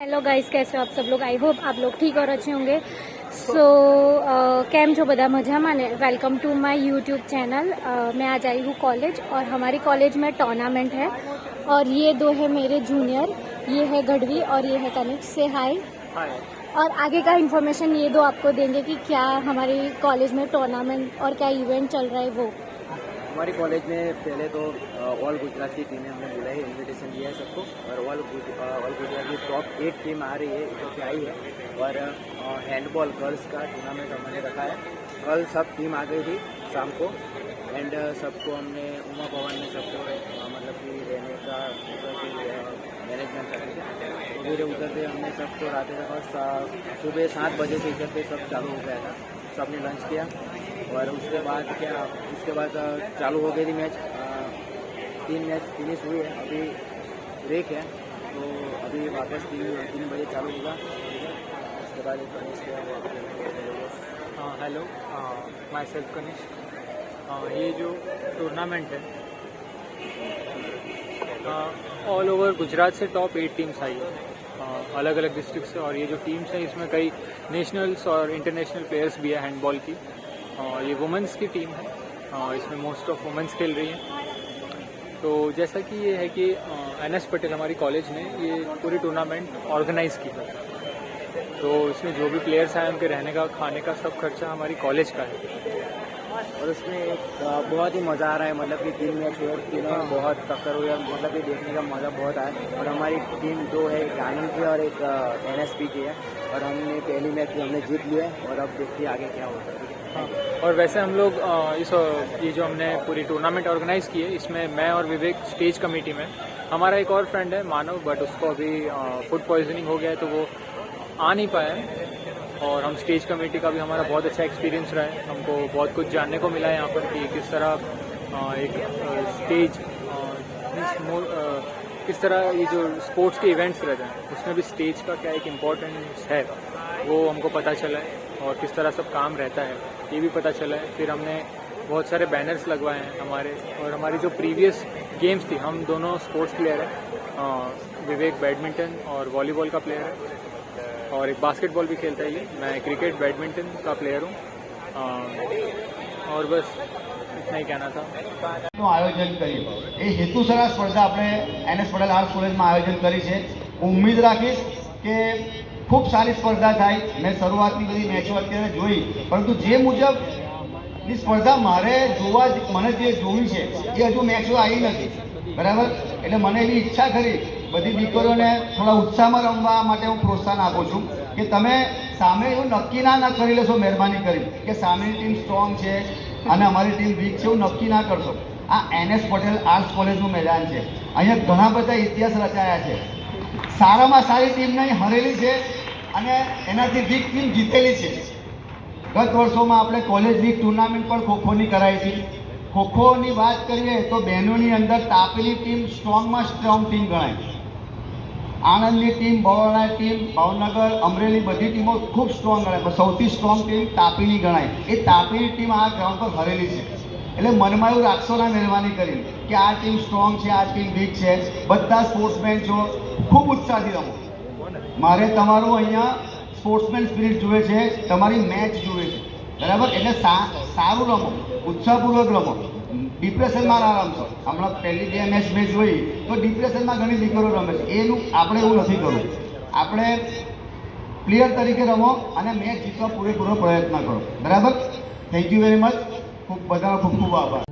Hello guys, कैसे हो आप सब लोग। आई होप आप लोग ठीक और अच्छे होंगे। सो કેમ છો બધા મજામાં ને। Welcome to my YouTube channel. मैं आज आई हूँ कॉलेज और हमारी कॉलेज में टूर्नामेंट है और ये दो है मेरे जूनियर, ये है गढ़वी और ये है कनिष्क। से हाय। और आगे का इन्फॉर्मेशन ये दो आपको देंगे कि क्या हमारी कॉलेज में टूर्नामेंट और क्या इवेंट चल रहा है वो। हमारी कॉलेज में पहले तो ऑल गुजरात की टीमें हमने बुलाई, इनविटेशन दिया है सबको और ऑल गुजरात की टॉप 8 टीम आ रही है, इधर से आई है। और हैंडबॉल गर्ल्स का टूर्नामेंट हमने रखा है। कल सब टीम आ गई थी शाम को एंड सबको हमने उमा भवन में सबको मतलब कि रहने का मैनेजमेंट कर दी। फिर उधर से हमने सबको रात सुबह 7 बजे से इधर से सब चालू हो गया था। सबने लंच किया और उसके बाद चालू हो गई थी मैच। 3 मैच फिनिश हुई है, अभी ब्रेक है तो अभी वापस 3 बजे चालू होगा। उसके बाद हेलो, माई सेल्फ कनिष्क। ये जो टूर्नामेंट है ऑल ओवर गुजरात से टॉप 8 टीम्स आई है अलग अलग डिस्ट्रिक्ट से। और ये जो टीम्स हैं इसमें कई नेशनल्स और इंटरनेशनल प्लेयर्स भी है हैंडबॉल की। ये वुमेंस की टीम है, इसमें मोस्ट ऑफ वुमेंस खेल रही हैं। तो जैसा कि ये है कि NS पटेल हमारी कॉलेज ने ये पूरी टूर्नामेंट ऑर्गेनाइज की है। तो इसमें जो भी प्लेयर्स आए उनके रहने का खाने का सब खर्चा हमारी कॉलेज का है। और उसमें बहुत ही मज़ा आ रहा है, मतलब कि 3 मैच हुए, तीनों बहुत टक्कर हुई है, मतलब कि देखने का मज़ा बहुत आया। और हमारी टीम 2 है, एक आनंद की और एक NSP की है और हमने पहली मैच हमने जीत लिया है और अब देखिए आगे क्या होता है। और वैसे हम लोग ये जो हमने पूरी टूर्नामेंट ऑर्गेनाइज की है इसमें मैं और विवेक स्टेज कमेटी में। हमारा एक और फ्रेंड है मानव, बट उसको अभी फूड पॉइजनिंग हो गया है तो वो आ नहीं पाया है। और हम स्टेज कमेटी का भी हमारा बहुत अच्छा एक्सपीरियंस रहा है। हमको बहुत कुछ जानने को मिला है यहाँ पर कि किस तरह एक स्टेज किस तरह ये जो स्पोर्ट्स के इवेंट्स रहते हैं उसमें भी स्टेज का क्या एक इम्पोर्टेंस है वो हमको पता चला है। और किस तरह सब काम रहता है ये भी पता चला है। फिर हमने बहुत सारे बैनर्स लगवाए हैं हमारे, और हमारी जो प्रीवियस गेम्स थी, हम दोनों स्पोर्ट्स प्लेयर हैं। विवेक बैडमिंटन और वॉलीबॉल का प्लेयर है और एक बास्केटबॉल भी खेलता है। ये मैं क्रिकेट बैडमिंटन का प्लेयर हूँ। और बस इतना ही कहना था। आयोजन करिए એ હેતુસર આ સ્પર્ધા આપણે NS પટેલ આર્ટ્સ કોલેજમાં આયોજન કરી છે। ઉમ્મીદ રાખીશ કે ખૂબ સારી સ્પર્ધા થાય। મેં શરૂઆતની બધી મેચો અત્યારે જોઈ, પરંતુ જે મુજબની સ્પર્ધા મને જે જોવી છે એ હજુ મેચો આવી નથી, બરાબર। એટલે મને એવી ઈચ્છા ખરી બધી દીકરીઓને થોડા ઉત્સાહમાં રમવા માટે હું પ્રોત્સાહન આપું છું કે તમે સામે એવું નક્કી ના કરી લેશો મહેરબાની કરી કે સામેની ટીમ સ્ટ્રોંગ છે અને અમારી ટીમ વીક છે, એવું નક્કી ના કરશો। આ NS પટેલ આર્ટ્સ કોલેજનું મેદાન છે, અહીંયા ઘણા બધા ઇતિહાસ રચાયા છે। સારામાં સારી ટીમને હરેલી છે અને એનાથી વીક ટીમ જીતેલી છે। ગત વર્ષોમાં આપણે કોલેજ વીક ટુર્નામેન્ટ પણ ખોખોની કરાઈ હતી। ખોખોની વાત કરીએ તો બહેનોની અંદર તાપીની ટીમ સ્ટ્રોંગમાં સ્ટ્રોંગ ટીમ ગણાય। આણંદની ટીમ, બરોડા ટીમ, ભાવનગર, અમરેલી બધી ટીમો ખૂબ સ્ટ્રોંગ ગણાય, પણ સૌથી સ્ટ્રોંગ ટીમ તાપીની ગણાય। એ તાપીની ટીમ આ ગ્રાઉન્ડ પર હરેલી છે। એટલે મનમાં એવું રાખશો ના મહેરબાની કરીને કે આ ટીમ સ્ટ્રોંગ છે, આ ટીમ વીક છે। બધા સ્પોર્ટ્સમેન છો, ખૂબ ઉત્સાહથી રમો। મારે તમારું અહીંયા સ્પોર્ટ્સમેન સ્પિરિટ જુએ છે, તમારી મેચ જુએ છે, બરાબર। એટલે સારું રમો, ઉત્સાહપૂર્વક રમો, ડિપ્રેશનમાં ના રમશો। હમણાં પહેલી 2 મેચ જોઈ તો ડિપ્રેશનમાં ઘણી દીકરીઓ રમે છે, એનું આપણે એવું નથી કરવું। આપણે પ્લેયર તરીકે રમો અને મેચ જીતવા પૂરેપૂરો પ્રયત્ન કરો, બરાબર। Thank you very much. બધાનો ખૂબ ખૂબ આભાર।